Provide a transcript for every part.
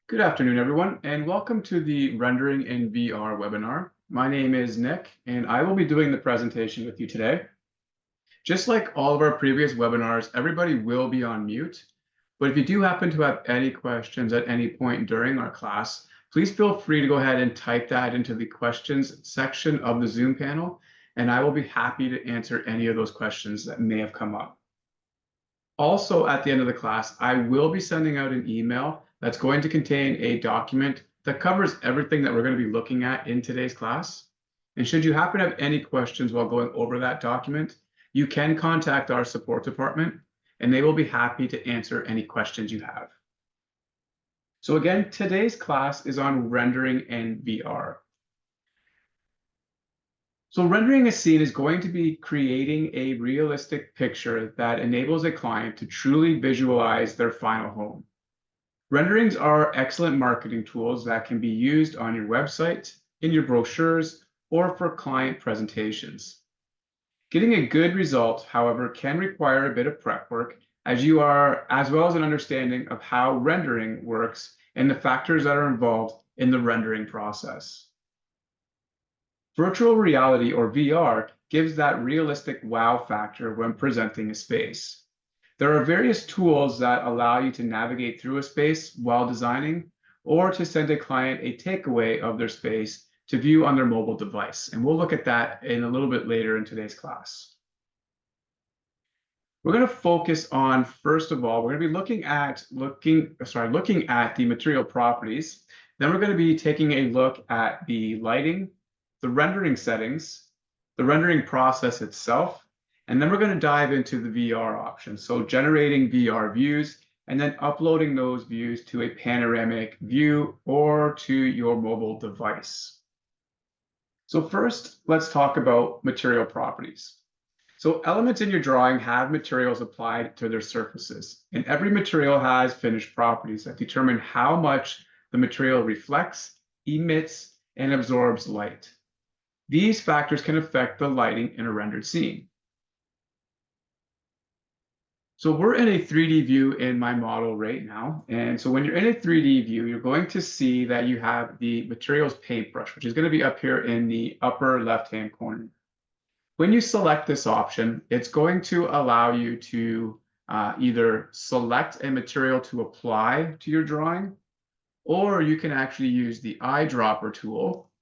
Good afternoon, everyone, and welcome to the Rendering in VR webinar. My name is Nick, and I will be doing the presentation with you today. Just like all of our previous webinars, everybody will be on mute, but if you do happen to have any questions at any point during our class, please feel free to go ahead and type that into the questions section of the Zoom panel, and I will be happy to answer any of those questions that may have come up. Also, at the end of the class, I will be sending out an email that's going to contain a document that covers everything that we're going to be looking at in today's class. And should you happen to have any questions while going over that document, you can contact our support department, and they will be happy to answer any questions you have. So again, today's class is on rendering in VR. So rendering a scene is going to be creating a realistic picture that enables a client to truly visualize their final home. Renderings are excellent marketing tools that can be used on your website, in your brochures, or for client presentations. Getting a good result, however, can require a bit of prep work as well as an understanding of how rendering works and the factors that are involved in the rendering process. Virtual reality, or VR, gives that realistic wow factor when presenting a space. There are various tools that allow you to navigate through a space while designing, or to send a client a takeaway of their space to view on their mobile device. And we'll look at that in a little bit later in today's class. We're going to focus on, first of all, we're going to be looking at the material properties. Then we're going to be taking a look at the lighting, the rendering settings, the rendering process itself, and then we're going to dive into the VR options. So generating VR views and then uploading those views to a panoramic view or to your mobile device. So first, let's talk about material properties. So elements in your drawing have materials applied to their surfaces, and every material has finished properties that determine how much the material reflects, emits, and absorbs light. These factors can affect the lighting in a rendered scene. So we're in a 3D view in my model right now. And so when you're in a 3D view, you're going to see that you have the materials paintbrush, which is going to be up here in the upper left-hand corner. When you select this option, it's going to allow you to either select a material to apply to your drawing, or you can actually use the eyedropper tool.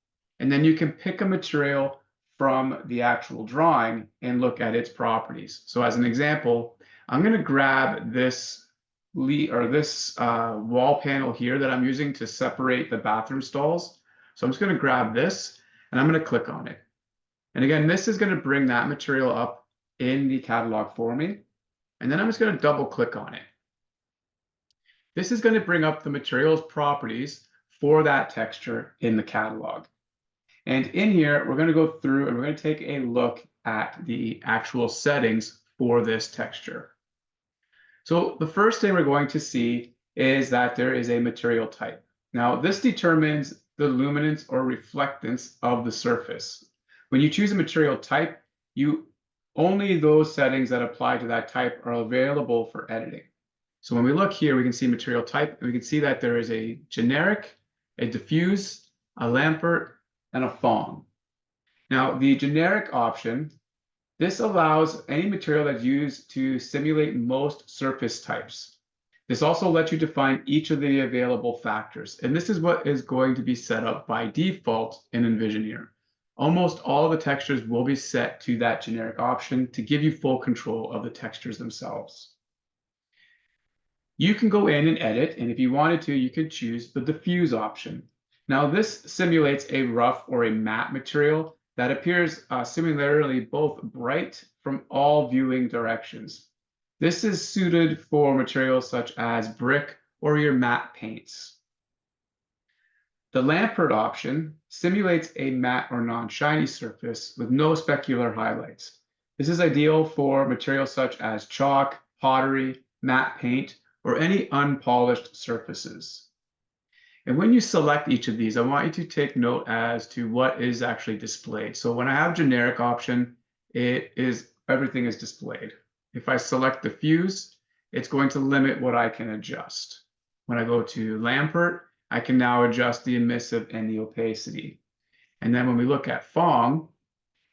And then you can pick a material from the actual drawing and look at its properties. So as an example, I'm going to grab this wall panel here that I'm using to separate the bathroom stalls. So I'm just going to grab this and I'm going to click on it. And again, this is going to bring that material up in the catalog for me. And then I'm just going to double click on it. This is going to bring up the material's properties for that texture in the catalog. And in here, we're going to go through and we're going to take a look at the actual settings for this texture. So the first thing we're going to see is that there is a material type. Now, this determines the luminance or reflectance of the surface. When you choose a material type, only those settings that apply to that type are available for editing. So when we look here, we can see material type, and we can see that there is a generic, a diffuse, a Lampert, and a Phong. Now, the generic option, this allows any material that's used to simulate most surface types. This also lets you define each of the available factors, and this is what is going to be set up by default in Envisioneer. Almost all of the textures will be set to that generic option to give you full control of the textures themselves. You can go in and edit, and if you wanted to, you could choose the diffuse option. Now, this simulates a rough or a matte material that appears similarly both bright from all viewing directions. This is suited for materials such as brick or your matte paints. The Lampert option simulates a matte or non-shiny surface with no specular highlights. This is ideal for materials such as chalk, pottery, matte paint, or any unpolished surfaces. And when you select each of these, I want you to take note as to what is actually displayed. So when I have generic option, everything is displayed. If I select diffuse, it's going to limit what I can adjust. When I go to Lampert, I can now adjust the emissive and the opacity. And then when we look at Phong,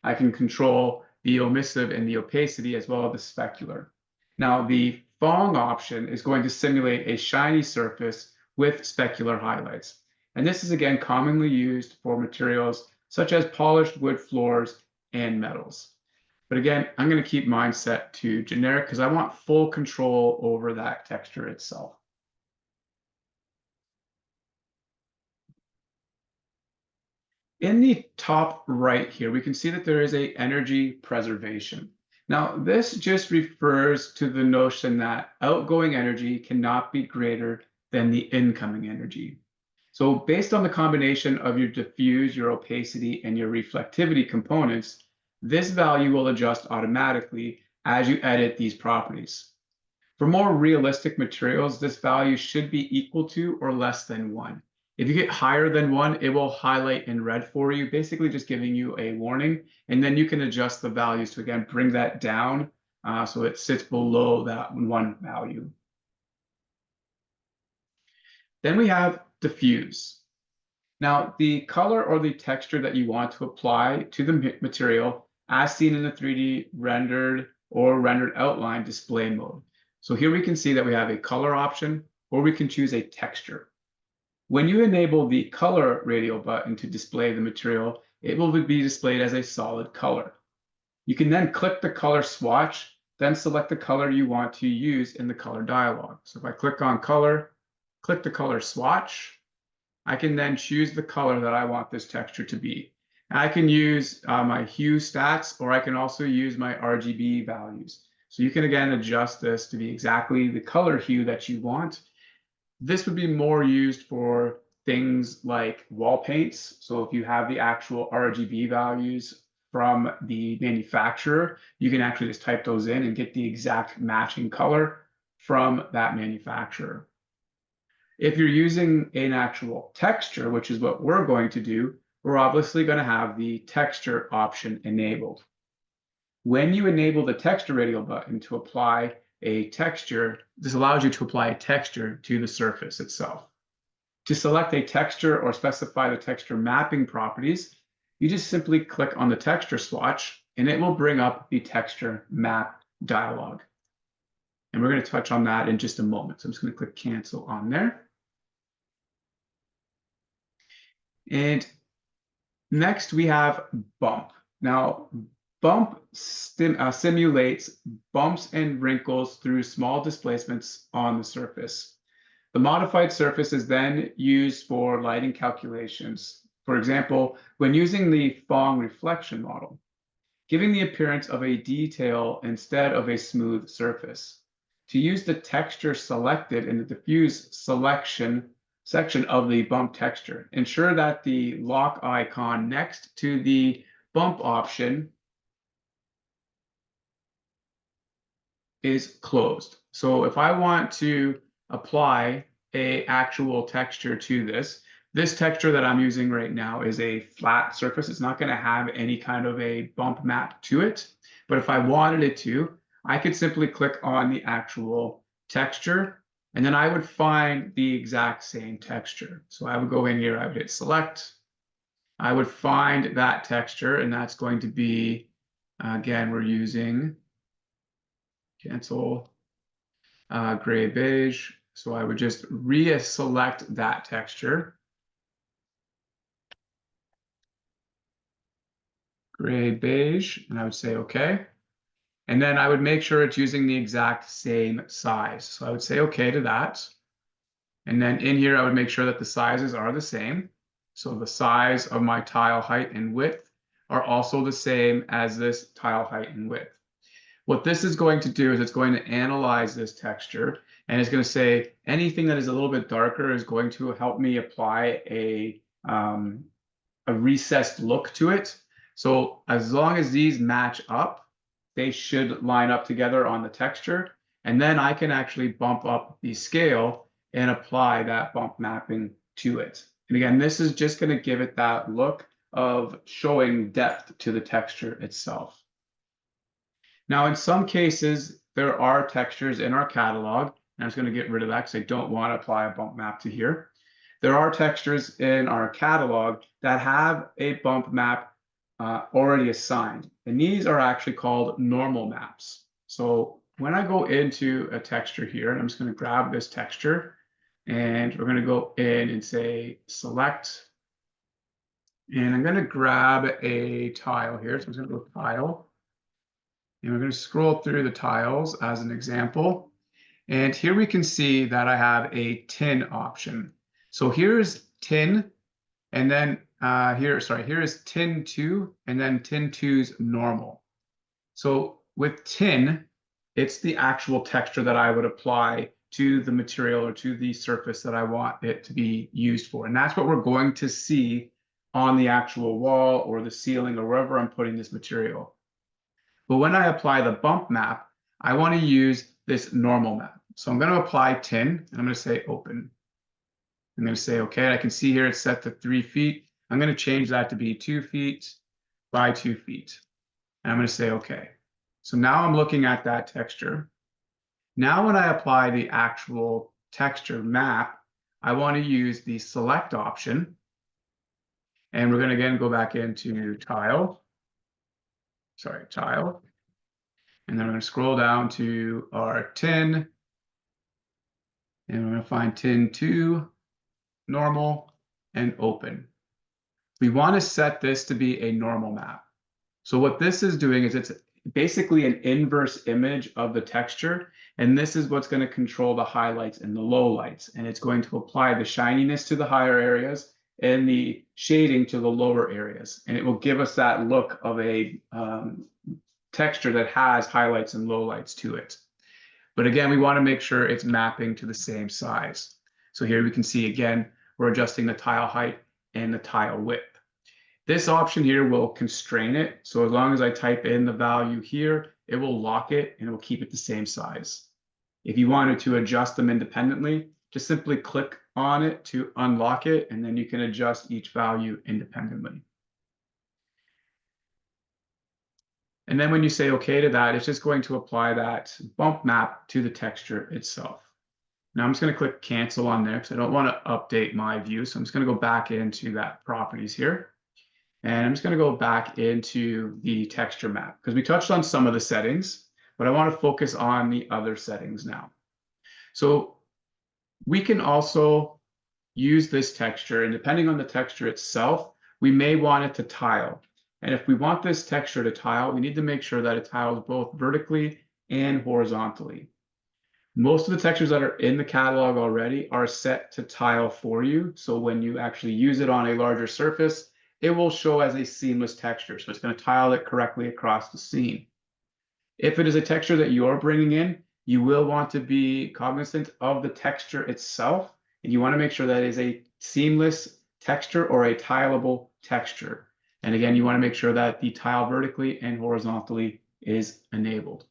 I can control the emissive and the opacity as well as the specular. Now, the Phong option is going to simulate a shiny surface with specular highlights. And this is again commonly used for materials such as polished wood floors and metals. But again, I'm going to keep mine set to generic because I want full control over that texture itself. In the top right here, we can see that there is a energy preservation. Now, this just refers to the notion that outgoing energy cannot be greater than the incoming energy. So based on the combination of your diffuse, your opacity, and your reflectivity components, this value will adjust automatically as you edit these properties. For more realistic materials, this value should be equal to or less than 1. If you get higher than 1, it will highlight in red for you, basically just giving you a warning. And then you can adjust the values to, again, bring that down so it sits below that 1 value. Then we have diffuse. Now, the color or the texture that you want to apply to the material, as seen in the 3D rendered or rendered outline display mode. So here we can see that we have a color option, or we can choose a texture. When you enable the color radial button to display the material, it will be displayed as a solid color. You can then click the color swatch, then select the color you want to use in the color dialog. So if I click on color, click the color swatch, I can then choose the color that I want this texture to be. I can use my hue stats, or I can also use my RGB values. So you can again adjust this to be exactly the color hue that you want. This would be more used for things like wall paints. So if you have the actual RGB values from the manufacturer, you can actually just type those in and get the exact matching color from that manufacturer. If you're using an actual texture, which is what we're going to do, we're obviously going to have the texture option enabled. When you enable the texture radial button to apply a texture, this allows you to apply a texture to the surface itself. To select a texture or specify the texture mapping properties, you just simply click on the texture swatch and it will bring up the texture map dialog. And we're going to touch on that in just a moment. So I'm just going to click cancel on there. And next we have bump. Now, bump simulates bumps and wrinkles through small displacements on the surface. The modified surface is then used for lighting calculations. For example, when using the Phong reflection model, giving the appearance of a detail instead of a smooth surface. To use the texture selected in the diffuse section of the bump texture, ensure that the lock icon next to the bump option is closed. So if I want to apply an actual texture to this texture that I'm using right now is a flat surface. It's not going to have any kind of a bump map to it. But if I wanted it to, I could simply click on the actual texture, and then I would find the exact same texture. So I would go in here, I would hit select. I would find that texture, and that's going to be, again, we're using cancel gray beige. So I would just select that texture. Gray beige, and I would say okay. And then I would make sure it's using the exact same size. So I would say okay to that. And then in here, I would make sure that the sizes are the same. So the size of my tile height and width are also the same as this tile height and width. What this is going to do is it's going to analyze this texture, and it's going to say anything that is a little bit darker is going to help me apply a recessed look to it. So as long as these match up, they should line up together on the texture. And then I can actually bump up the scale and apply that bump mapping to it. And again, this is just going to give it that look of showing depth to the texture itself. Now, in some cases, there are textures in our catalog, and I'm just going to get rid of that because I don't want to apply a bump map to here, there are textures in our catalog that have a bump map already assigned. And these are actually called normal maps. So when I go into a texture here, and I'm just going to grab this texture, and we're going to go in and say select. And I'm going to grab a tile here. So I'm going to go tile. And we're going to scroll through the tiles as an example. And here we can see that I have a tin option. So here's tin, and then here is tin 2, and then tin 2's normal. So with tin, it's the actual texture that I would apply to the material or to the surface that I want it to be used for. And that's what we're going to see on the actual wall or the ceiling or wherever I'm putting this material. But when I apply the bump map, I want to use this normal map. So I'm going to apply tin, and I'm going to say open. I'm going to say, okay, I can see here it's set to 3 feet. I'm going to change that to be 2 feet by 2 feet. And I'm going to say, okay. So now I'm looking at that texture. Now when I apply the actual texture map, I want to use the select option. And we're going to again go back into tile. And then we're going to scroll down to our tin. And we're going to find tin 2, normal, and open. We want to set this to be a normal map. So what this is doing is it's basically an inverse image of the texture. And this is what's going to control the highlights and the lowlights. And it's going to apply the shininess to the higher areas and the shading to the lower areas. And it will give us that look of a texture that has highlights and lowlights to it. But again, we want to make sure it's mapping to the same size. So here we can see again, we're adjusting the tile height and the tile width. This option here will constrain it. So as long as I type in the value here, it will lock it and it will keep it the same size. If you wanted to adjust them independently, just simply click on it to unlock it, and then you can adjust each value independently. And then when you say okay to that, it's just going to apply that bump map to the texture itself. Now I'm just going to click cancel on there because I don't want to update my view. So I'm just going to go back into that properties here. And I'm just going to go back into the texture map because we touched on some of the settings, but I want to focus on the other settings now. So we can also use this texture, and depending on the texture itself, we may want it to tile. And if we want this texture to tile, we need to make sure that it tiles both vertically and horizontally. Most of the textures that are in the catalog already are set to tile for you. So when you actually use it on a larger surface, it will show as a seamless texture. So it's going to tile it correctly across the scene. If it is a texture that you're bringing in, you will want to be cognizant of the texture itself. And you want to make sure that it is a seamless texture or a tileable texture. And again, you want to make sure that the tile vertically and horizontally is enabled.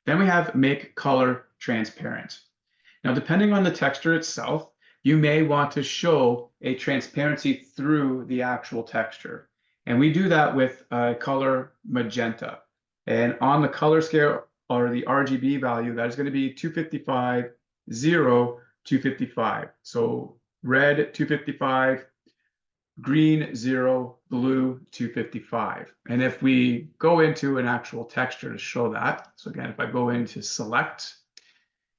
Then we have make color transparent. Now, depending on the texture itself, you may want to show a transparency through the actual texture. And we do that with color magenta. And on the color scale or the RGB value, that is going to be 255, 0, 255. So red, 255, green, 0, blue, 255. And if we go into an actual texture to show that, so again, if I go into select,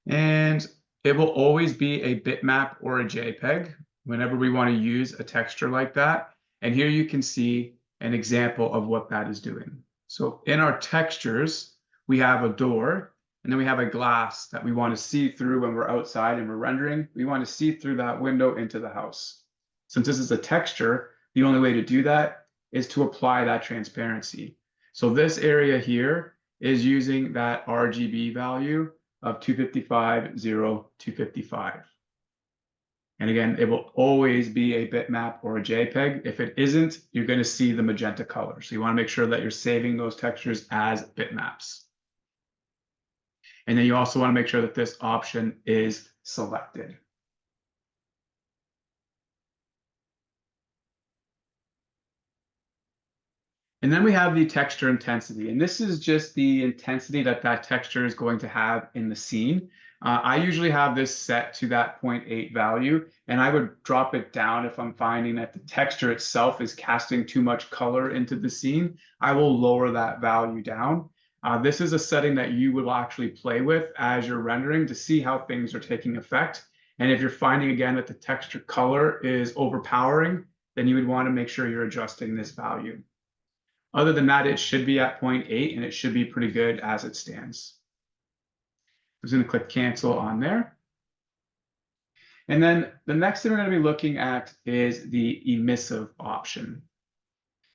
and it will always be a bitmap or a JPEG whenever we want to use a texture like that. And here you can see an example of what that is doing. So in our textures, we have a door, and then we have a glass that we want to see through when we're outside and we're rendering. We want to see through that window into the house. Since this is a texture, the only way to do that is to apply that transparency. So this area here is using that RGB value of 255, 0, 255. And again, it will always be a bitmap or a JPEG. If it isn't, you're going to see the magenta color. So you want to make sure that you're saving those textures as bitmaps. And then you also want to make sure that this option is selected. And then we have the texture intensity, and this is just the intensity that that texture is going to have in the scene. I usually have this set to that 0.8 value, and I would drop it down if I'm finding that the texture itself is casting too much color into the scene. I will lower that value down. This is a setting that you will actually play with as you're rendering to see how things are taking effect. And if you're finding again that the texture color is overpowering, then you would want to make sure you're adjusting this value. Other than that, it should be at 0.8 and it should be pretty good as it stands. I'm just going to click cancel on there. And then the next thing we're going to be looking at is the emissive option.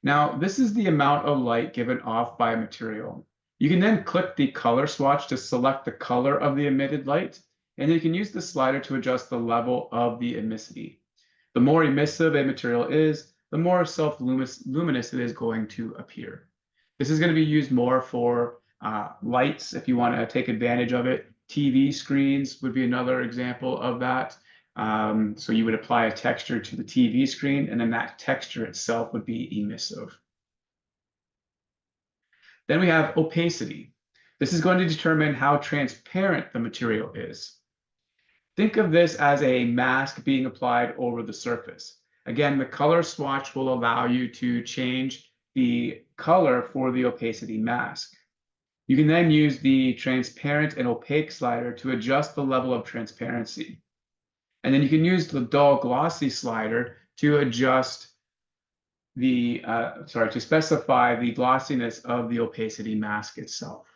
Now, this is the amount of light given off by a material. You can then click the color swatch to select the color of the emitted light, and you can use the slider to adjust the level of the emissivity. The more emissive a material is, the more self-luminous it is going to appear. This is going to be used more for lights if you want to take advantage of it. TV screens would be another example of that. So you would apply a texture to the TV screen, and then that texture itself would be emissive. Then we have opacity. This is going to determine how transparent the material is. Think of this as a mask being applied over the surface. Again, the color swatch will allow you to change the color for the opacity mask. You can then use the transparent and opaque slider to adjust the level of transparency. And then you can use the dull glossy slider to adjust the, to specify the glossiness of the opacity mask itself.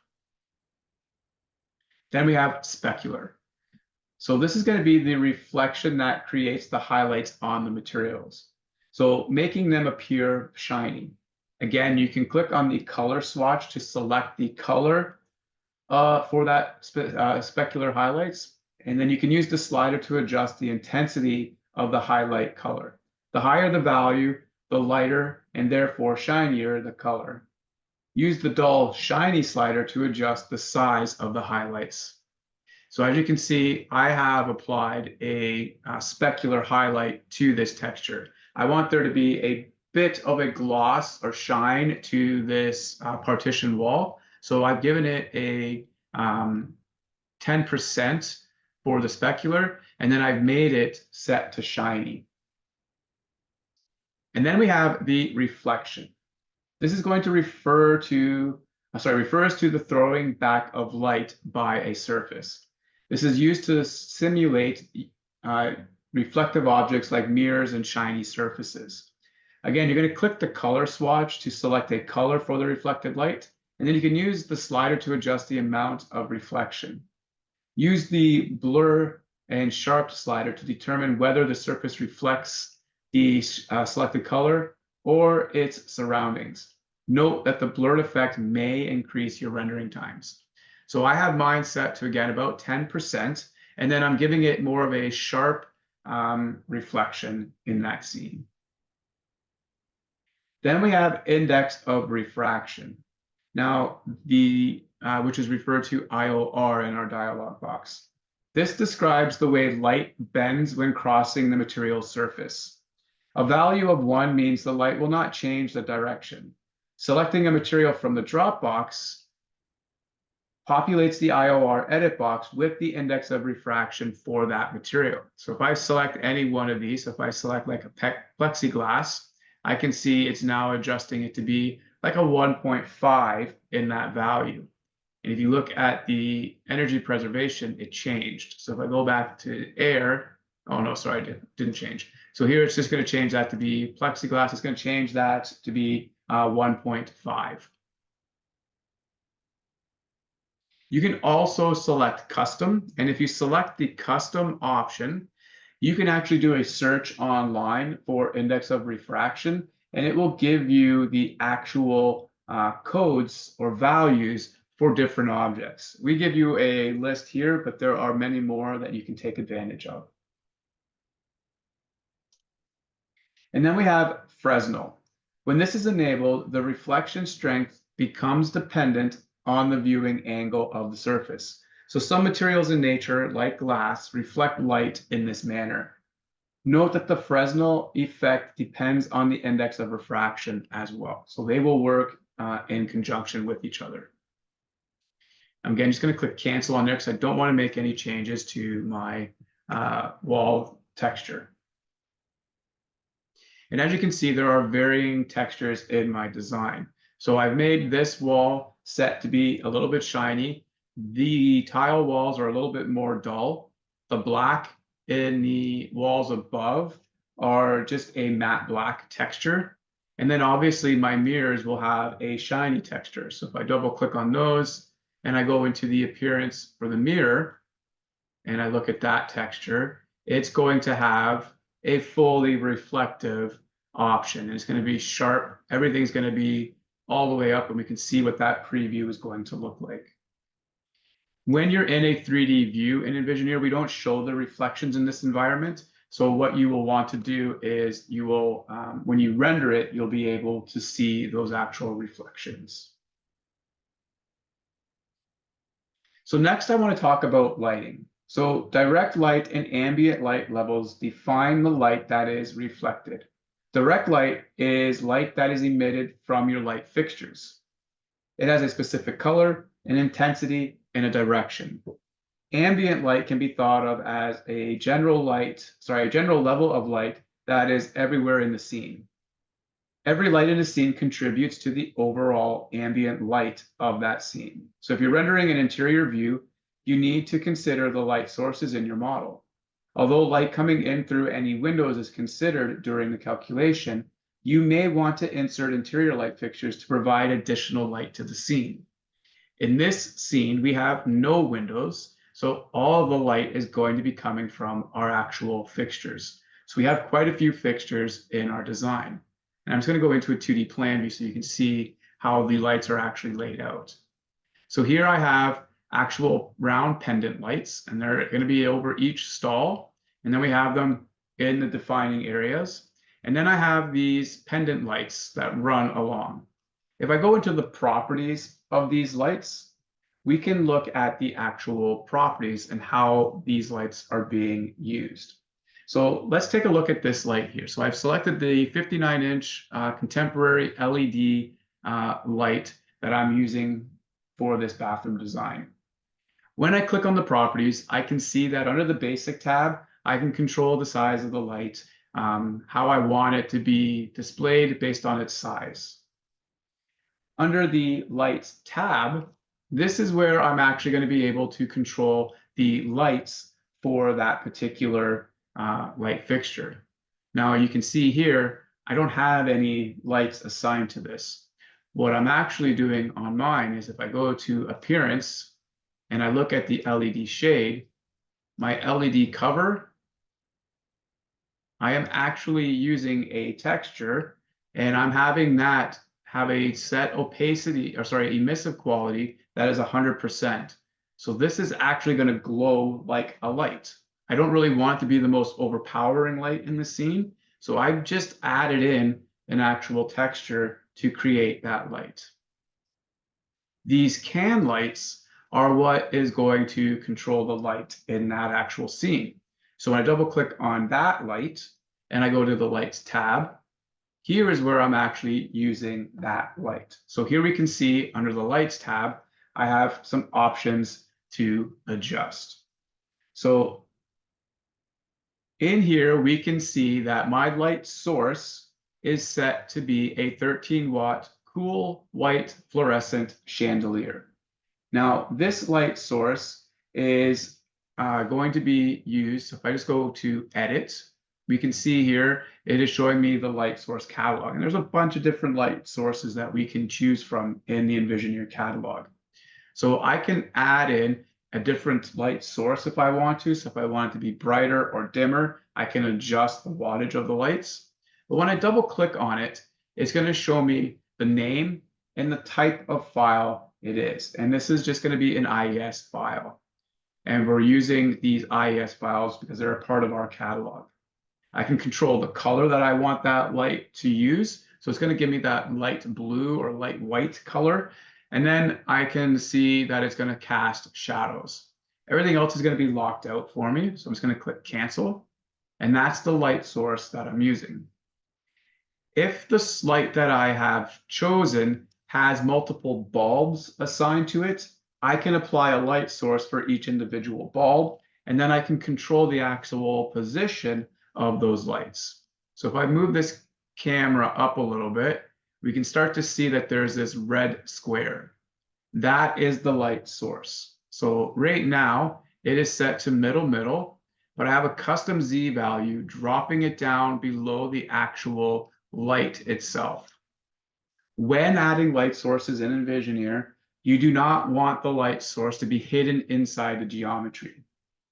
Then we have specular. So this is going to be the reflection that creates the highlights on the materials. So making them appear shiny. Again, you can click on the color swatch to select the color for that specular highlights. And then you can use the slider to adjust the intensity of the highlight color. The higher the value, the lighter and therefore shinier the color. Use the dull shiny slider to adjust the size of the highlights. So as you can see, I have applied a specular highlight to this texture. I want there to be a bit of a gloss or shine to this partition wall. So I've given it a 10% for the specular, and then I've made it set to shiny. And then we have the reflection. This is going to refers to the throwing back of light by a surface. This is used to simulate reflective objects like mirrors and shiny surfaces. Again, you're going to click the color swatch to select a color for the reflected light, and then you can use the slider to adjust the amount of reflection. Use the blur and sharp slider to determine whether the surface reflects the selected color or its surroundings. Note that the blurred effect may increase your rendering times. So I have mine set to, again, about 10%, and then I'm giving it more of a sharp reflection in that scene. Then we have index of refraction. Now, which is referred to IOR in our dialog box. This describes the way light bends when crossing the material surface. A value of 1 means the light will not change the direction. Selecting a material from the drop box populates the IOR edit box with the index of refraction for that material. So if I select any one of these, if I select like a plexiglass, I can see it's now adjusting it to be like a 1.5 in that value. And if you look at the energy preservation, it changed. So if I go back to air, oh no, sorry, it didn't change. So here it's just going to change that to be plexiglass. It's going to change that to be 1.5. You can also select custom, and if you select the custom option, you can actually do a search online for index of refraction, and it will give you the actual codes or values for different objects. We give you a list here, but there are many more that you can take advantage of. And then we have Fresnel. When this is enabled, the reflection strength becomes dependent on the viewing angle of the surface. So some materials in nature, like glass, reflect light in this manner. Note that the Fresnel effect depends on the index of refraction as well. So they will work in conjunction with each other. I'm again just going to click cancel on there because I don't want to make any changes to my wall texture. And as you can see, there are varying textures in my design. So I've made this wall set to be a little bit shiny. The tile walls are a little bit more dull. The black in the walls above are just a matte black texture. And then obviously my mirrors will have a shiny texture. So if I double click on those and I go into the appearance for the mirror and I look at that texture, it's going to have a fully reflective option. And it's going to be sharp. Everything's going to be all the way up, and we can see what that preview is going to look like. When you're in a 3D view in Envisioneer, we don't show the reflections in this environment. So what you will want to do is you will, when you render it, you'll be able to see those actual reflections. So next I want to talk about lighting. So direct light and ambient light levels define the light that is reflected. Direct light is light that is emitted from your light fixtures. It has a specific color, an intensity, and a direction. Ambient light can be thought of as a general level of light that is everywhere in the scene. Every light in a scene contributes to the overall ambient light of that scene. So if you're rendering an interior view, you need to consider the light sources in your model. Although light coming in through any windows is considered during the calculation, you may want to insert interior light fixtures to provide additional light to the scene. In this scene, we have no windows, so all of the light is going to be coming from our actual fixtures. So we have quite a few fixtures in our design. And I'm just going to go into a 2D plan view so you can see how the lights are actually laid out. So here I have actual round pendant lights, and they're going to be over each stall. And then we have them in the defining areas. And then I have these pendant lights that run along. If I go into the properties of these lights, we can look at the actual properties and how these lights are being used. So let's take a look at this light here. So I've selected the 59-inch contemporary LED light that I'm using for this bathroom design. When I click on the properties, I can see that under the basic tab, I can control the size of the light, how I want it to be displayed based on its size. Under the lights tab, this is where I'm actually going to be able to control the lights for that particular light fixture. Now you can see here, I don't have any lights assigned to this. What I'm actually doing on mine is if I go to appearance and I look at the LED shade, my LED cover, I am actually using a texture and I'm having that have a set opacity, or sorry, emissive quality that is 100%. So this is actually going to glow like a light. I don't really want it to be the most overpowering light in the scene. So I've just added in an actual texture to create that light. These can lights are what is going to control the light in that actual scene. So when I double click on that light and I go to the lights tab, here is where I'm actually using that light. So here we can see under the lights tab, I have some options to adjust. So in here, we can see that my light source is set to be a 13-watt cool white fluorescent chandelier. Now, this light source is going to be used. So if I just go to edit, we can see here, it is showing me the light source catalog. And there's a bunch of different light sources that we can choose from in the Envisioneer catalog. So I can add in a different light source if I want to. So if I want it to be brighter or dimmer, I can adjust the wattage of the lights. But when I double click on it, it's going to show me the name and the type of file it is. And this is just going to be an IES file. And we're using these IES files because they're a part of our catalog. I can control the color that I want that light to use. So it's going to give me that light blue or light white color. And then I can see that it's going to cast shadows. Everything else is going to be locked out for me. So I'm just going to click cancel. and that's the light source that I'm using. If the light that I have chosen has multiple bulbs assigned to it, I can apply a light source for each individual bulb, and then I can control the actual position of those lights. So if I move this camera up a little bit, we can start to see that there's this red square. That is the light source. So right now it is set to middle, but I have a custom Z value dropping it down below the actual light itself. When adding light sources in Envisioneer, you do not want the light source to be hidden inside the geometry.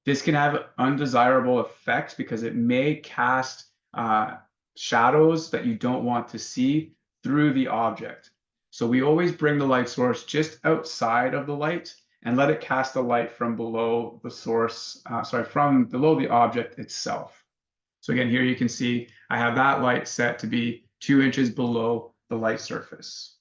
This can have undesirable effects because it may cast shadows that you don't want to see through the object. So we always bring the light source just outside of the light and let it cast the light from below the source, from below the object itself. So again, here you can see I have that light set to be 2 inches below the light surface.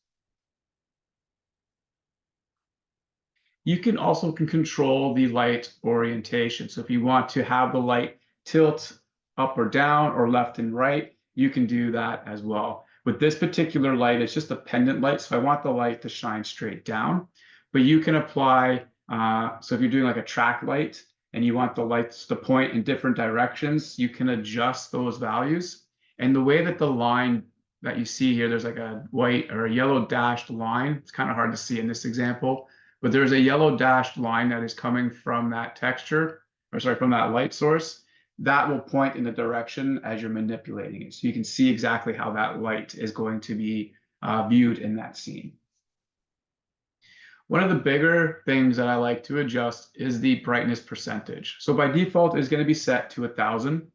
You can also control the light orientation. So if you want to have the light tilt up or down or left and right, you can do that as well. With this particular light, it's just a pendant light, so I want the light to shine straight down. But you can apply, so if you're doing like a track light and you want the lights to point in different directions, you can adjust those values. And the way that the line that you see here, there's like a white or a yellow dashed line. It's kind of hard to see in this example, but there's a yellow dashed line that is coming from that texture, or sorry, from that light source. That will point in the direction as you're manipulating it. So you can see exactly how that light is going to be viewed in that scene. One of the bigger things that I like to adjust is the brightness percentage. So by default, it's going to be set to 1000.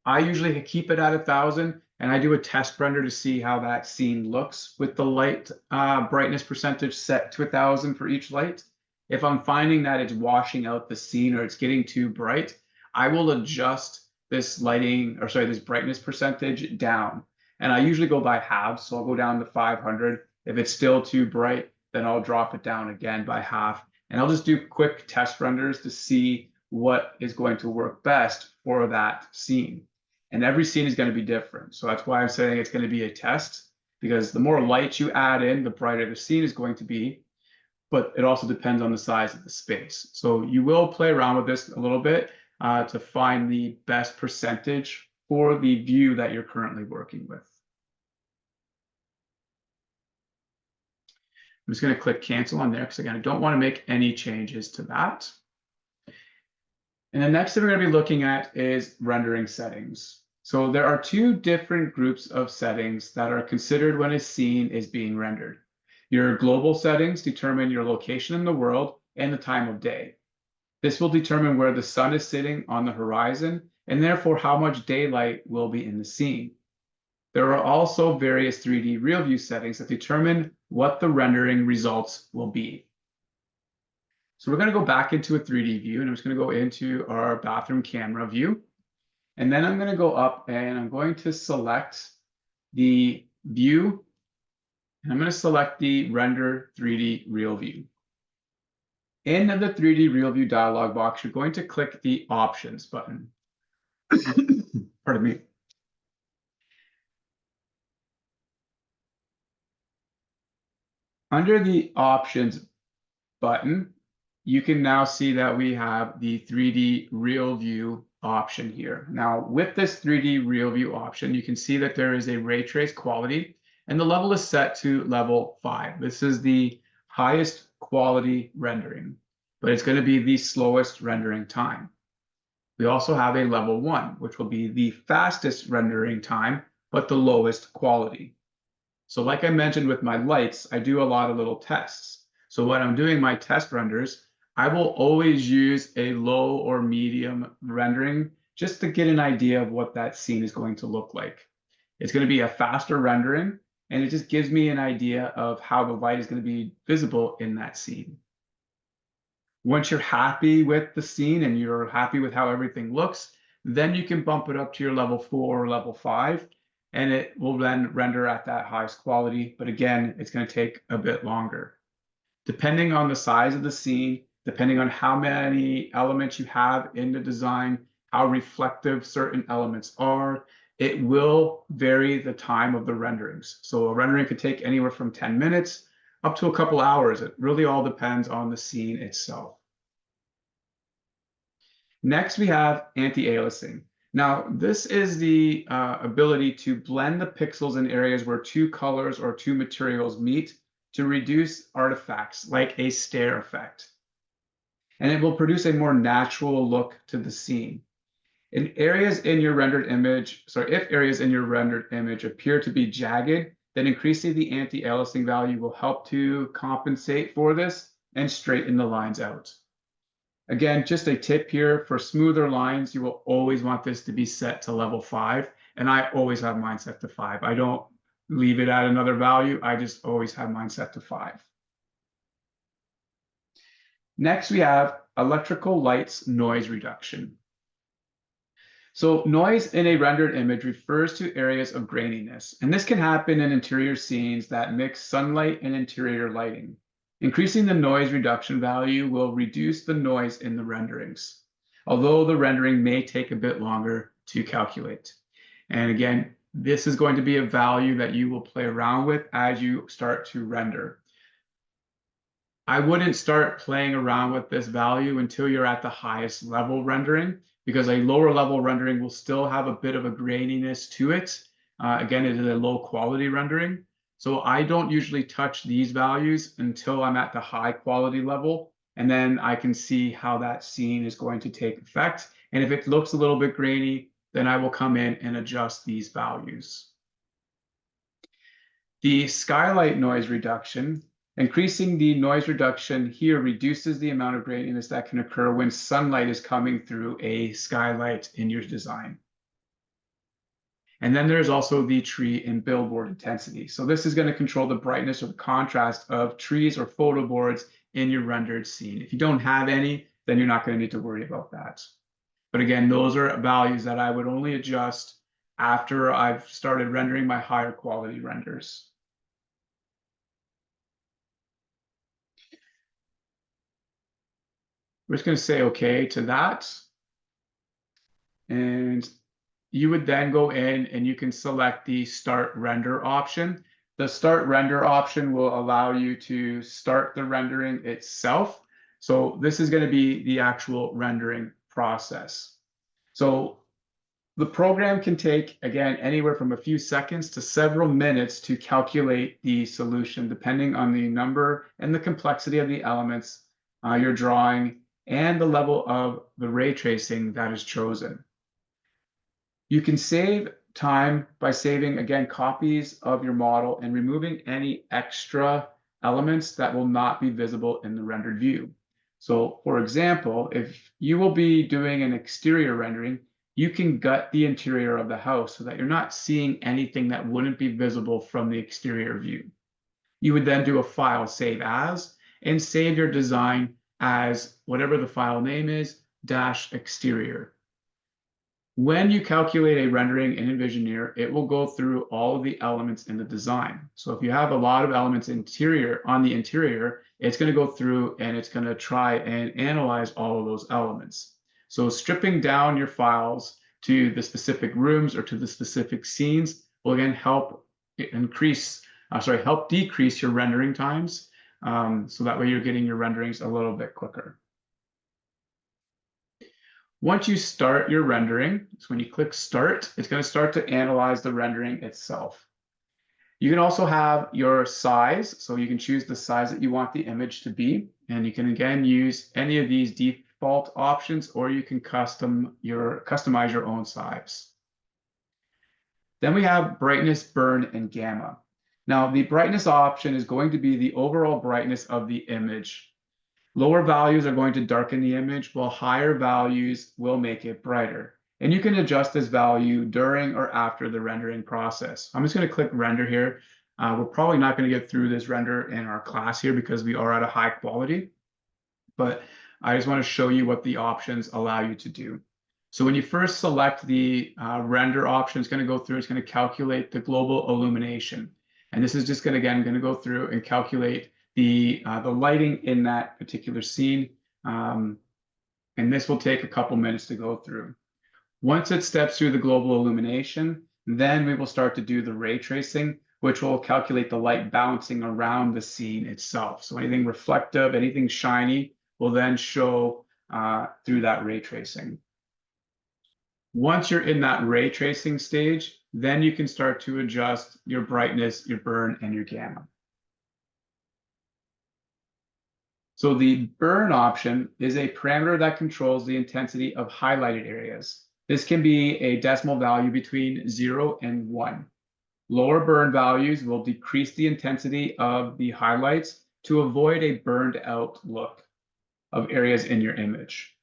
I usually keep it at 1000, and I do a test render to see how that scene looks with the light brightness percentage set to 1000 for each light. If I'm finding that it's washing out the scene or it's getting too bright, I will adjust this this brightness percentage down. And I usually go by halves, so I'll go down to 500. If it's still too bright, then I'll drop it down again by half. And I'll just do quick test renders to see what is going to work best for that scene. And every scene is going to be different. So that's why I'm saying it's going to be a test, because the more light you add in, the brighter the scene is going to be. But it also depends on the size of the space. So you will play around with this a little bit to find the best percentage for the view that you're currently working with. I'm just going to click cancel on there because again, I don't want to make any changes to that. And the next thing we're going to be looking at is rendering settings. So there are two different groups of settings that are considered when a scene is being rendered. Your global settings determine your location in the world and the time of day. This will determine where the sun is sitting on the horizon and therefore how much daylight will be in the scene. There are also various 3D real view settings that determine what the rendering results will be. So we're going to go back into a 3D view, and I'm just going to go into our bathroom camera view. And then I'm going to go up and I'm going to select the view, and I'm going to select the render 3D real view. In the 3D Real View dialog box, you're going to click the Options button. Pardon me. Under the Options button, you can now see that we have the 3D Real View option here. Now, with this 3D Real View option, you can see that there is a ray trace quality, and the level is set to level 5. This is the highest quality rendering, but it's going to be the slowest rendering time. We also have a level 1, which will be the fastest rendering time, but the lowest quality. So like I mentioned with my lights, I do a lot of little tests. So when I'm doing my test renders, I will always use a low or medium rendering just to get an idea of what that scene is going to look like. It's going to be a faster rendering, and it just gives me an idea of how the light is going to be visible in that scene. Once you're happy with the scene and you're happy with how everything looks, then you can bump it up to your level 4 or level 5, and it will then render at that highest quality. But again, it's going to take a bit longer. Depending on the size of the scene, depending on how many elements you have in the design, how reflective certain elements are. It will vary the time of the renderings. So a rendering could take anywhere from 10 minutes up to a couple hours. It really all depends on the scene itself. Next, we have anti-aliasing. Now, this is the ability to blend the pixels in areas where two colors or two materials meet to reduce artifacts like a stare effect. And it will produce a more natural look to the scene. If areas in your rendered image appear to be jagged, then increasing the anti-aliasing value will help to compensate for this and straighten the lines out. Again, just a tip here, for smoother lines, you will always want this to be set to level 5, and I always have mine set to 5. I don't leave it at another value, I just always have mine set to 5. Next, we have electrical lights noise reduction. So noise in a rendered image refers to areas of graininess, and this can happen in interior scenes that mix sunlight and interior lighting. Increasing the noise reduction value will reduce the noise in the renderings, although the rendering may take a bit longer to calculate. And again, this is going to be a value that you will play around with as you start to render. I wouldn't start playing around with this value until you're at the highest level rendering, because a lower level rendering will still have a bit of a graininess to it. Again, it is a low quality rendering. So I don't usually touch these values until I'm at the high quality level, and then I can see how that scene is going to take effect. And if it looks a little bit grainy, then I will come in and adjust these values. The skylight noise reduction, increasing the noise reduction here reduces the amount of graininess that can occur when sunlight is coming through a skylight in your design. And then there's also the tree and billboard intensity. So this is going to control the brightness or the contrast of trees or photo boards in your rendered scene. If you don't have any, then you're not going to need to worry about that. But again, those are values that I would only adjust after I've started rendering my higher quality renders. We're just going to say okay to that. And you would then go in and you can select the start render option. The start render option will allow you to start the rendering itself. So this is going to be the actual rendering process. So the program can take, again, anywhere from a few seconds to several minutes to calculate the solution, depending on the number and the complexity of the elements you're drawing and the level of the ray tracing that is chosen. You can save time by saving, again, copies of your model and removing any extra elements that will not be visible in the rendered view. So for example, if you will be doing an exterior rendering, you can gut the interior of the house so that you're not seeing anything that wouldn't be visible from the exterior view. You would then do a file save as and save your design as whatever the file name is, -exterior. When you calculate a rendering in Envisioneer, it will go through all of the elements in the design. So if you have a lot of elements on the interior, it's going to go through and it's going to try and analyze all of those elements. So stripping down your files to the specific rooms or to the specific scenes will again help decrease your rendering times. So that way you're getting your renderings a little bit quicker. Once you start your rendering, so when you click start, it's going to start to analyze the rendering itself. You can also have your size, so you can choose the size that you want the image to be, and you can again use any of these default options, or you can customize your own size. Then we have brightness, burn, and gamma. Now, the brightness option is going to be the overall brightness of the image. Lower values are going to darken the image, while higher values will make it brighter. And you can adjust this value during or after the rendering process. I'm just going to click render here. We're probably not going to get through this render in our class here because we are at a high quality, but I just want to show you what the options allow you to do. So when you first select the render option, it's going to go through, it's going to calculate the global illumination. And this is just going to go through and calculate the lighting in that particular scene. And this will take a couple minutes to go through. Once it steps through the global illumination, then we will start to do the ray tracing, which will calculate the light bouncing around the scene itself. So anything reflective, anything shiny will then show through that ray tracing. Once you're in that ray tracing stage, then you can start to adjust your brightness, your burn, and your gamma. So the burn option is a parameter that controls the intensity of highlighted areas. This can be a decimal value between 0 and 1. Lower burn values will decrease the intensity of the highlights to avoid a burned out look of areas in your image.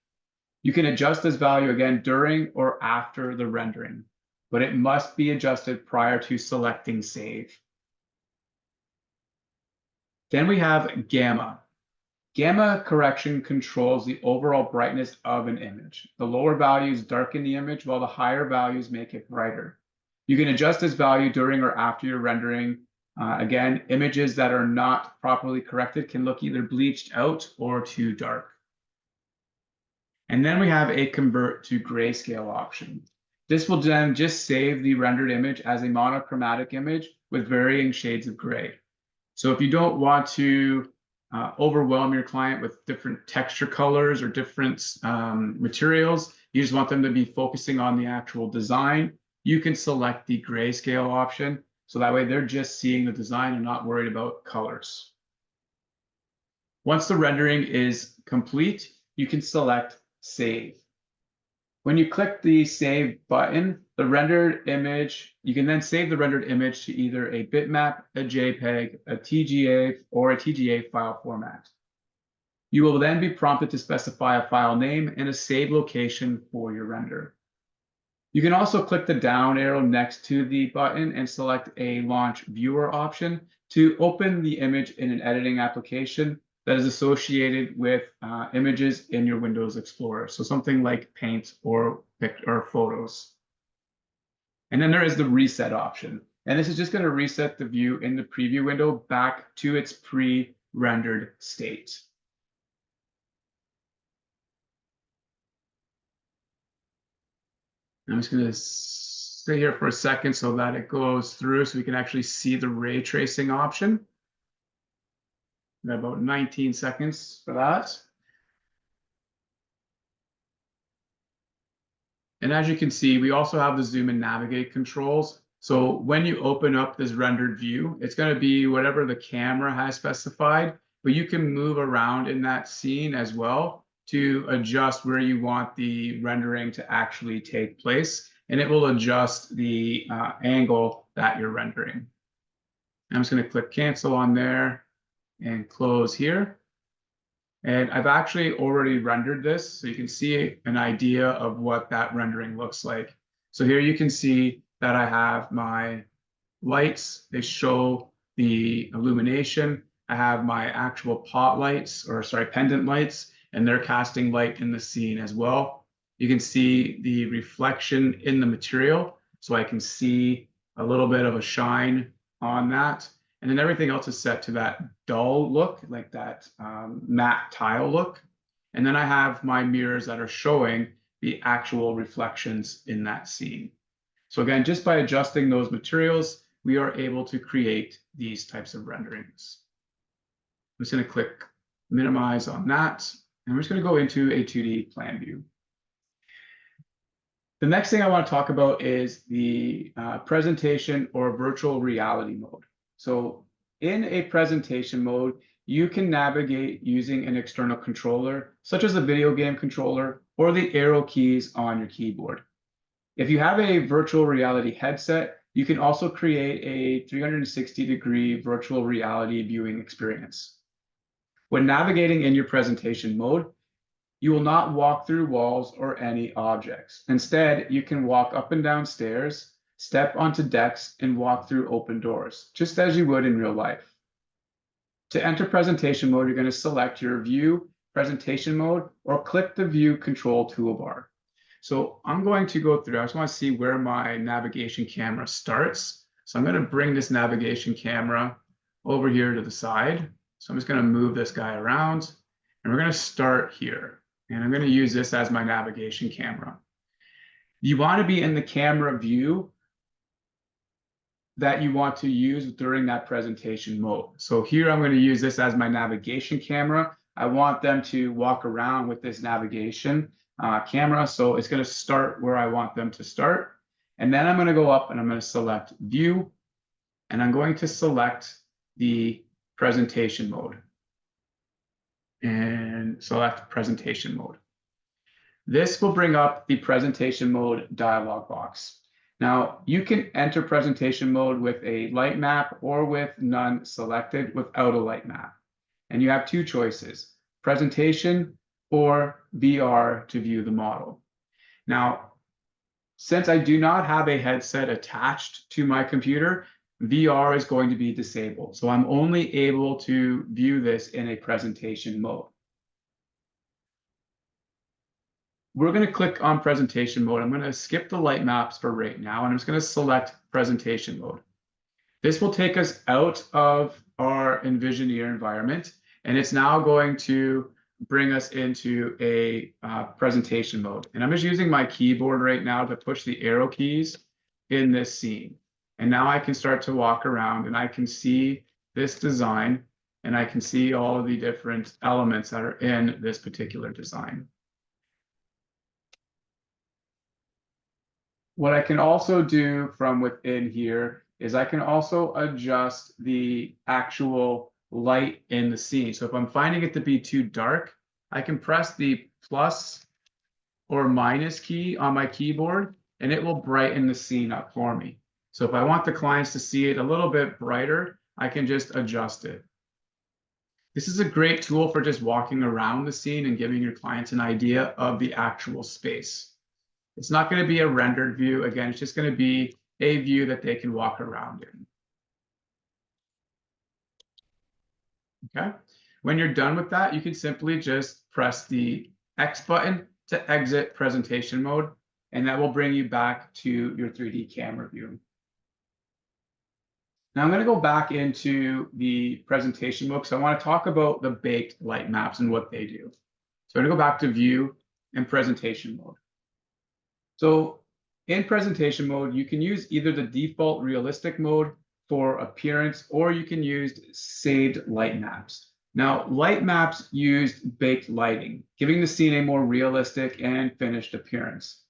You can adjust this value again during or after the rendering, but it must be adjusted prior to selecting save. Then we have gamma. Gamma correction controls the overall brightness of an image. The lower values darken the image while the higher values make it brighter. You can adjust this value during or after your rendering. Again, images that are not properly corrected can look either bleached out or too dark. And then we have a convert to grayscale option. This will then just save the rendered image as a monochromatic image with varying shades of gray. So if you don't want to overwhelm your client with different texture colors or different materials, you just want them to be focusing on the actual design, you can select the grayscale option. So that way they're just seeing the design and not worried about colors. Once the rendering is complete, you can select save. When you click the save button, the rendered image, you can then save the rendered image to either a bitmap, a JPEG, a TGA, or a TGA file format. You will then be prompted to specify a file name and a save location for your render. You can also click the down arrow next to the button and select a launch viewer option to open the image in an editing application that is associated with images in your Windows Explorer. So something like Paint or Photos. And then there is the reset option. And this is just going to reset the view in the preview window back to its pre-rendered state. I'm just going to stay here for a second so that it goes through so we can actually see the ray tracing option. About 19 seconds for that. And as you can see, we also have the zoom and navigate controls. So when you open up this rendered view, it's going to be whatever the camera has specified, but you can move around in that scene as well to adjust where you want the rendering to actually take place. And it will adjust the angle that you're rendering. I'm just going to click cancel on there and close here. And I've actually already rendered this, so you can see an idea of what that rendering looks like. So here you can see that I have my lights. They show the illumination. I have my actual pot lights, or sorry, pendant lights, and they're casting light in the scene as well. You can see the reflection in the material, so I can see a little bit of a shine on that. And then everything else is set to that dull look, like that matte tile look. And then I have my mirrors that are showing the actual reflections in that scene. So again, just by adjusting those materials, we are able to create these types of renderings. I'm just going to click minimize on that. And we're just going to go into a 2D plan view. The next thing I want to talk about is the presentation or virtual reality mode. So in a presentation mode, you can navigate using an external controller, such as a video game controller or the arrow keys on your keyboard. If you have a virtual reality headset, you can also create a 360-degree virtual reality viewing experience. When navigating in your presentation mode, you will not walk through walls or any objects. Instead, you can walk up and down stairs, step onto decks, and walk through open doors, just as you would in real life. To enter presentation mode, you're going to select your view presentation mode or click the view control toolbar. So I'm going to go through, I just want to see where my navigation camera starts. So I'm going to bring this navigation camera over here to the side. So I'm just going to move this guy around and we're going to start here. And I'm going to use this as my navigation camera. You want to be in the camera view that you want to use during that presentation mode. So here I'm going to use this as my navigation camera. I want them to walk around with this navigation camera. So it's going to start where I want them to start. And then I'm going to go up and I'm going to select view, and I'm going to select the presentation mode and select presentation mode. This will bring up the presentation mode dialog box. Now, you can enter presentation mode with a light map or with none selected without a light map. And you have two choices, presentation or VR to view the model. Now, since I do not have a headset attached to my computer, VR is going to be disabled. So I'm only able to view this in a presentation mode. We're going to click on presentation mode. I'm going to skip the light maps for right now, and I'm just going to select presentation mode. This will take us out of our Envisioneer environment, and it's now going to bring us into a presentation mode. And I'm just using my keyboard right now to push the arrow keys in this scene. And now I can start to walk around and I can see this design, and I can see all of the different elements that are in this particular design. What I can also do from within here is I can also adjust the actual light in the scene. So if I'm finding it to be too dark, I can press the plus or minus key on my keyboard, and it will brighten the scene up for me. So if I want the clients to see it a little bit brighter, I can just adjust it. This is a great tool for just walking around the scene and giving your clients an idea of the actual space. It's not going to be a rendered view. Again, it's just going to be a view that they can walk around in. Okay. When you're done with that, you can simply just press the X button to exit presentation mode, and that will bring you back to your 3D camera view. Now I'm going to go back into the presentation mode because I want to talk about the baked light maps and what they do. So I'm going to go back to view and presentation mode. So in presentation mode, you can use either the default realistic mode for appearance, or you can use saved light maps. Now, light maps use baked lighting, giving the scene a more realistic and finished appearance.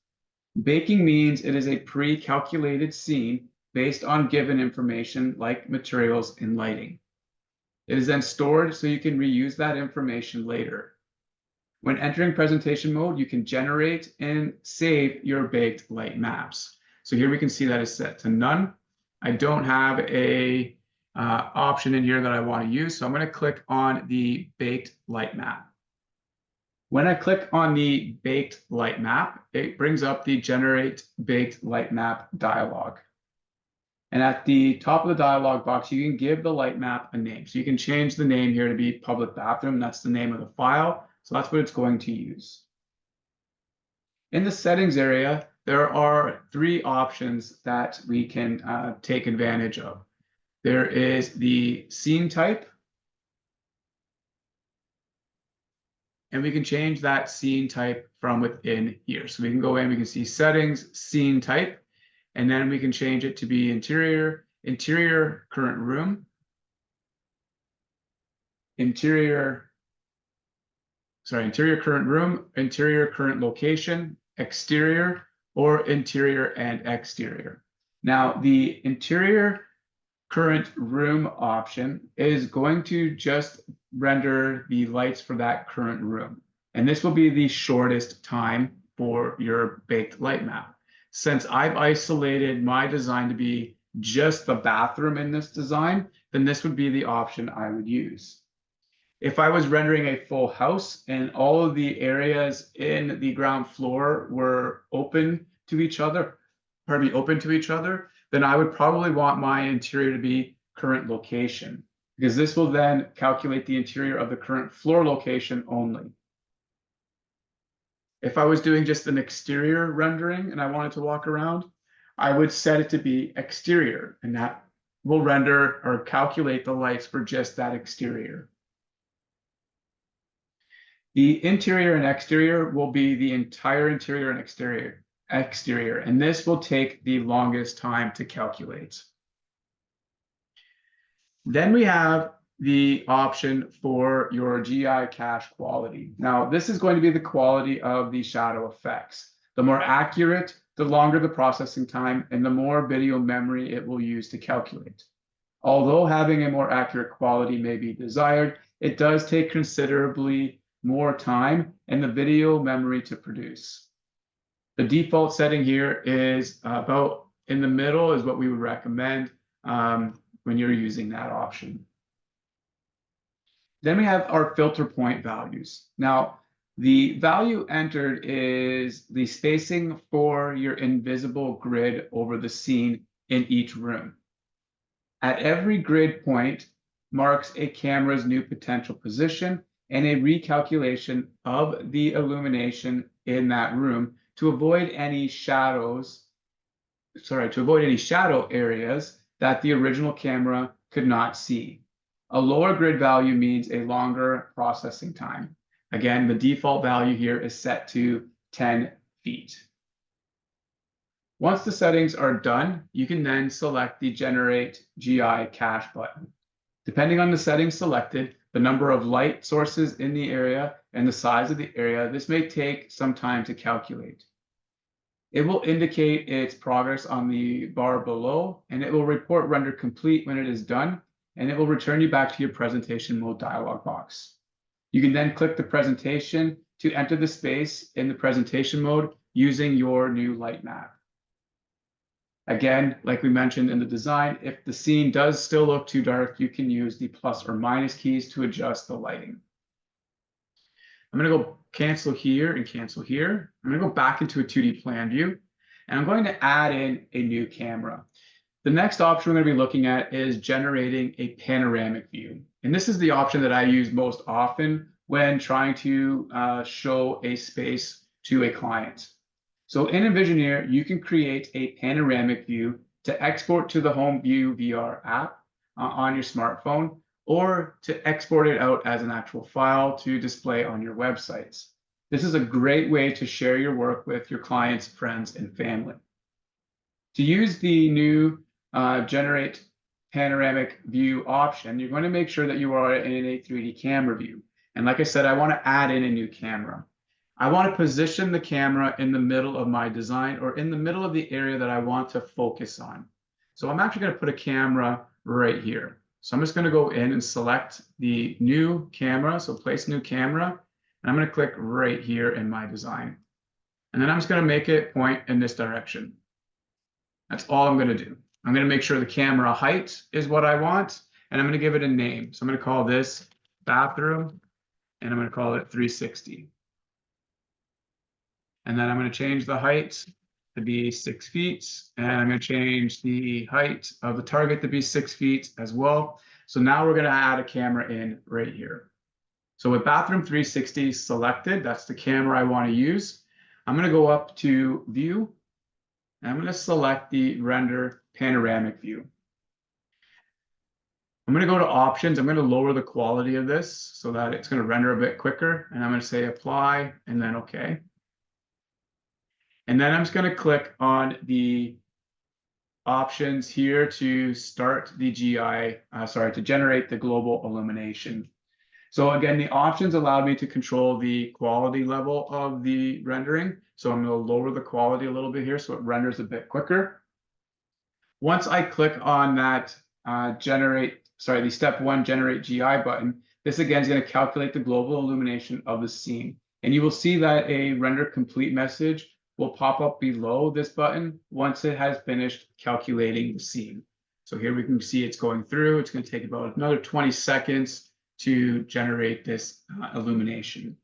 Baking means it is a pre-calculated scene based on given information like materials and lighting. It is then stored so you can reuse that information later. When entering presentation mode, you can generate and save your baked light maps. So here we can see that it's set to none. I don't have a option in here that I want to use, so I'm going to click on the baked light map. When I click on the baked light map, it brings up the generate baked light map dialog. And at the top of the dialog box, you can give the light map a name. So you can change the name here to be public bathroom. That's the name of the file. So that's what it's going to use. In the settings area, there are three options that we can take advantage of. There is the scene type, and we can change that scene type from within here. So we can go in, we can see settings, scene type, and then we can change it to be interior current room, interior current room, interior current location, exterior, or interior and exterior. Now, the interior current room option is going to just render the lights for that current room. And this will be the shortest time for your baked light map. Since I've isolated my design to be just the bathroom in this design, then this would be the option I would use. If I was rendering a full house and all of the areas in the ground floor were open to each other, then I would probably want my interior to be current location, because this will then calculate the interior of the current floor location only. If I was doing just an exterior rendering and I wanted to walk around, I would set it to be exterior, and that will render or calculate the lights for just that exterior. The interior and exterior will be the entire interior and exterior, and this will take the longest time to calculate. Then we have the option for your GI cache quality. Now, this is going to be the quality of the shadow effects. The more accurate, the longer the processing time, and the more video memory it will use to calculate. Although having a more accurate quality may be desired, it does take considerably more time and the video memory to produce. The default setting here is about in the middle is what we would recommend when you're using that option. Then we have our filter point values. Now, the value entered is the spacing for your invisible grid over the scene in each room. At every grid point marks a camera's new potential position and a recalculation of the illumination in that room to avoid any shadow areas that the original camera could not see. A lower grid value means a longer processing time. Again, the default value here is set to 10 feet. Once the settings are done, you can then select the Generate GI Cache button. Depending on the settings selected, the number of light sources in the area, and the size of the area, this may take some time to calculate. It will indicate its progress on the bar below, and it will report render complete when it is done, and it will return you back to your presentation mode dialog box. You can then click the presentation to enter the space in the presentation mode using your new light map. Again, like we mentioned in the design, if the scene does still look too dark, you can use the plus or minus keys to adjust the lighting. I'm going to go cancel here and cancel here. I'm going to go back into a 2D plan view, and I'm going to add in a new camera. The next option we're going to be looking at is generating a panoramic view. And this is the option that I use most often when trying to show a space to a client. So in Envisioneer, you can create a panoramic view to export to the Home View VR app on your smartphone, or to export it out as an actual file to display on your websites. This is a great way to share your work with your clients, friends, and family. To use the new Generate Panoramic View option, you're going to make sure that you are in a 3D camera view. And like I said, I want to add in a new camera. I want to position the camera in the middle of my design, or in the middle of the area that I want to focus on. So I'm actually going to put a camera right here. So I'm just going to go in and select the new camera. So place new camera, and I'm going to click right here in my design. And then I'm just going to make it point in this direction. That's all I'm going to do. I'm going to make sure the camera height is what I want, and I'm going to give it a name. So I'm going to call this bathroom, and I'm going to call it 360. And then I'm going to change the height to be 6 feet, and I'm going to change the height of the target to be 6 feet as well. So now we're going to add a camera in right here. So with bathroom 360 selected, that's the camera I want to use. I'm going to go up to view, and I'm going to select the render panoramic view. I'm going to go to options. I'm going to lower the quality of this so that it's going to render a bit quicker, and I'm going to say apply and then okay. And then I'm just going to click on the options here to start the to generate the global illumination. So again, the options allowed me to control the quality level of the rendering. So I'm going to lower the quality a little bit here so it renders a bit quicker. Once I click on that the step 1 generate GI button, this again is going to calculate the global illumination of the scene. And you will see that a render complete message will pop up below this button once it has finished calculating the scene. So here we can see it's going through. It's going to take about another 20 seconds to generate this illumination.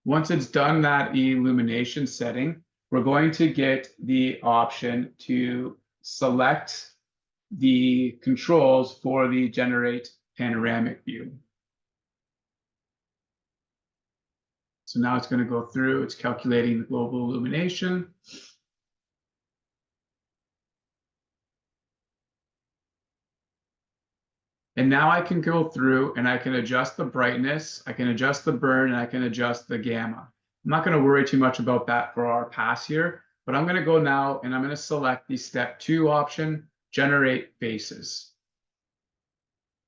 Once it's done that illumination setting, we're going to get the option to select the controls for the Generate Panoramic View. So now it's going to go through, it's calculating the global illumination. And now I can go through and I can adjust the brightness, I can adjust the burn, and I can adjust the gamma. I'm not going to worry too much about that for our pass here, but I'm going to go now and I'm going to select the step 2 option, generate faces.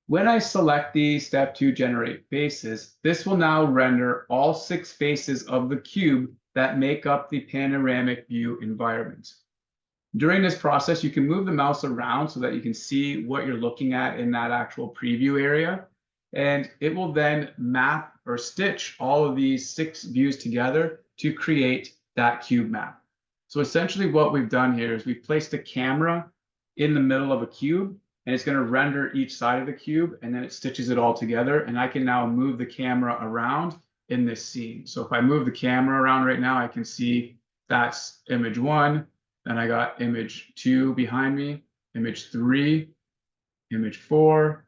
When I select the step 2 generate faces, this will now render all 6 faces of the cube that make up the panoramic view environment. During this process, you can move the mouse around so that you can see what you're looking at in that actual preview area. And it will then map or stitch all of these 6 views together to create that cube map. So essentially what we've done here is we've placed a camera in the middle of a cube, and it's going to render each side of the cube, and then it stitches it all together. And I can now move the camera around in this scene. So if I move the camera around right now, I can see that's image 1. Then I got image 2 behind me, image 3, image 4,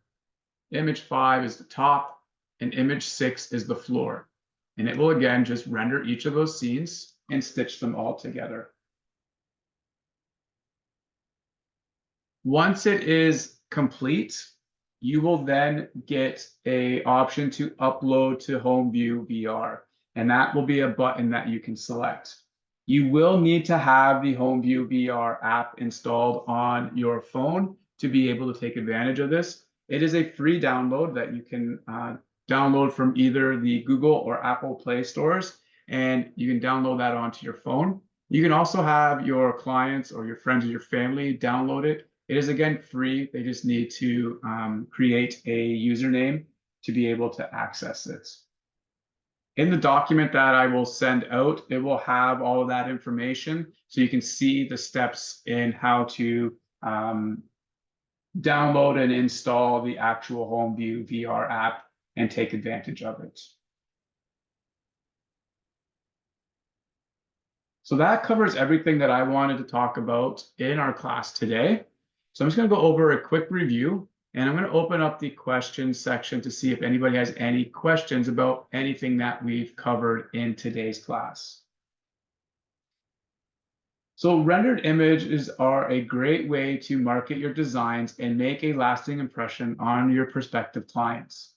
image 5 is the top, and image 6 is the floor. And it will again just render each of those scenes and stitch them all together. Once it is complete, you will then get an option to upload to Home View VR, and that will be a button that you can select. You will need to have the Home View VR app installed on your phone to be able to take advantage of this. It is a free download that you can download from either the Google or Apple Play stores, and you can download that onto your phone. You can also have your clients or your friends or your family download it. It is again free. They just need to create a username to be able to access it. In the document that I will send out, it will have all of that information so you can see the steps in how to download and install the actual Home View VR app and take advantage of it. So that covers everything that I wanted to talk about in our class today. So I'm just going to go over a quick review, and I'm going to open up the questions section to see if anybody has any questions about anything that we've covered in today's class. So rendered images are a great way to market your designs and make a lasting impression on your prospective clients.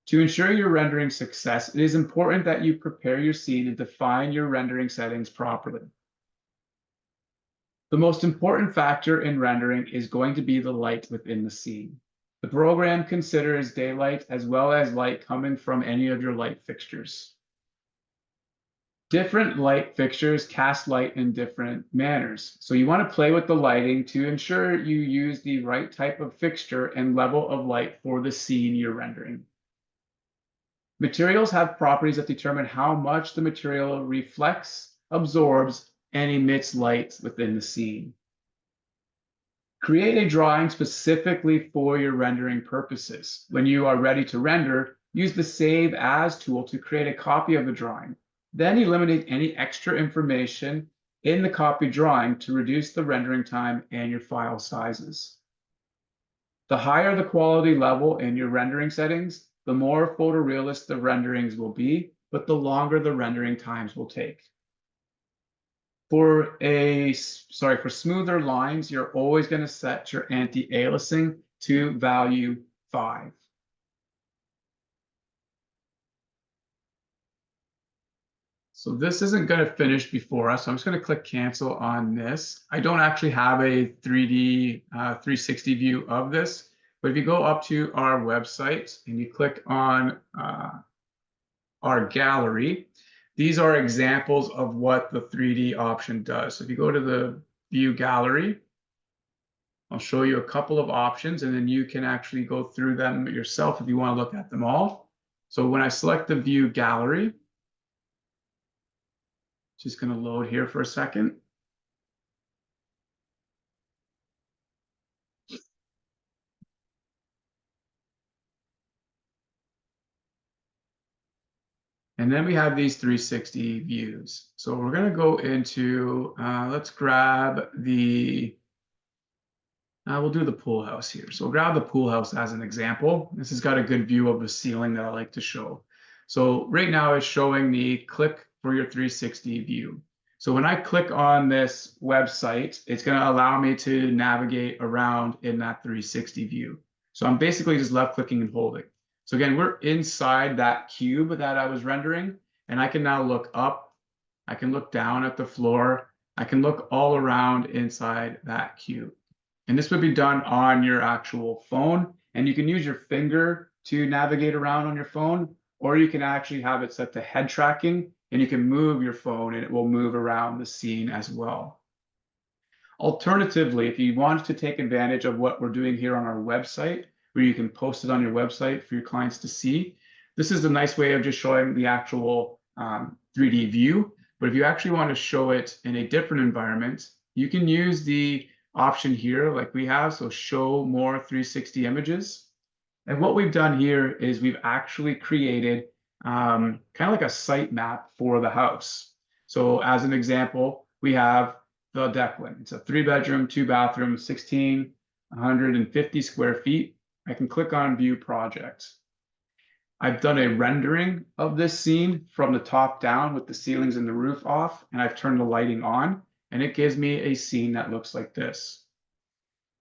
To ensure your rendering success, it is important that you prepare your scene and define your rendering settings properly. The most important factor in rendering is going to be the light within the scene. The program considers daylight as well as light coming from any of your light fixtures. Different light fixtures cast light in different manners. So you want to play with the lighting to ensure you use the right type of fixture and level of light for the scene you're rendering. Materials have properties that determine how much the material reflects, absorbs, and emits light within the scene. Create a drawing specifically for your rendering purposes. When you are ready to render, use the Save As tool to create a copy of the drawing. Then eliminate any extra information in the copy drawing to reduce the rendering time and your file sizes. The higher the quality level in your rendering settings, the more photorealistic the renderings will be, but the longer the rendering times will take. For smoother lines, you're always going to set your anti-aliasing to value 5. So this isn't going to finish before us. So I'm just going to click cancel on this. I don't actually have a 3D 360 view of this, but if you go up to our website and you click on our gallery, these are examples of what the 3D option does. So if you go to the view gallery, I'll show you a couple of options, and then you can actually go through them yourself if you want to look at them all. So when I select the view gallery, just going to load here for a second. And then we have these 360 views. So we're going to go into, let's grab the, we'll do the pool house here. So we'll grab the pool house as an example. This has got a good view of the ceiling that I like to show. So right now it's showing me click for your 360 view. So when I click on this website, it's going to allow me to navigate around in that 360 view. So I'm basically just left clicking and holding. So again, we're inside that cube that I was rendering, and I can now look up, I can look down at the floor, I can look all around inside that cube. And this would be done on your actual phone, and you can use your finger to navigate around on your phone, or you can actually have it set to head tracking, and you can move your phone and it will move around the scene as well. Alternatively, if you want to take advantage of what we're doing here on our website, where you can post it on your website for your clients to see, this is a nice way of just showing the actual 3D view. But if you actually want to show it in a different environment, you can use the option here like we have, so show more 360 images. And what we've done here is we've actually created kind of like a site map for the house. So as an example, we have the Declan. It's a 3-bedroom, 2-bathroom, 1,650 square feet. I can click on View Project. I've done a rendering of this scene from the top down with the ceilings and the roof off, and I've turned the lighting on, and it gives me a scene that looks like this.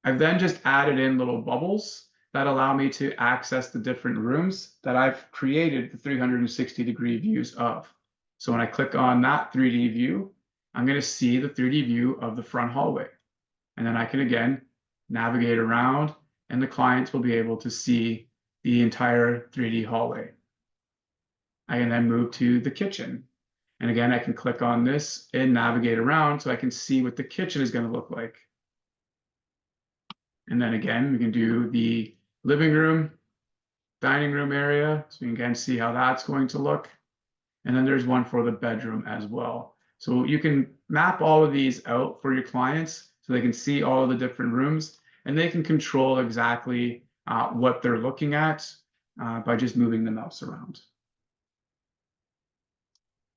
I've then just added in little bubbles that allow me to access the different rooms that I've created the 360-degree views of. So when I click on that 3D view, I'm going to see the 3D view of the front hallway. And then I can again navigate around, and the clients will be able to see the entire 3D hallway. I can then move to the kitchen. And again, I can click on this and navigate around so I can see what the kitchen is going to look like. And then again, we can do the living room, dining room area. So you can again see how that's going to look. And then there's one for the bedroom as well. So you can map all of these out for your clients so they can see all of the different rooms, and they can control exactly what they're looking at by just moving the mouse around.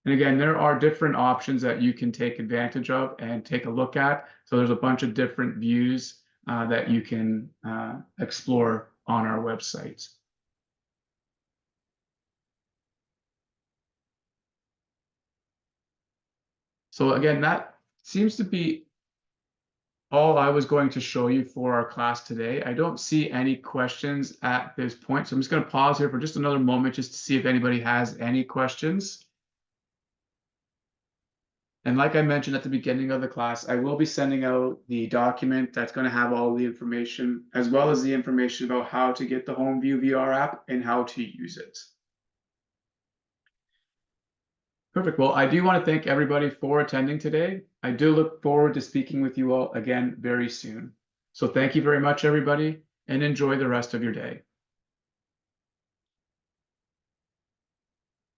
And again, there are different options that you can take advantage of and take a look at. So there's a bunch of different views that you can explore on our website. So again, that seems to be all I was going to show you for our class today. I don't see any questions at this point, so I'm just going to pause here for just another moment just to see if anybody has any questions. And like I mentioned at the beginning of the class, I will be sending out the document that's going to have all the information, as well as the information about how to get the HomeView VR app and how to use it. Perfect. Well, I do want to thank everybody for attending today. I do look forward to speaking with you all again very soon. So thank you very much, everybody, and enjoy the rest of your day.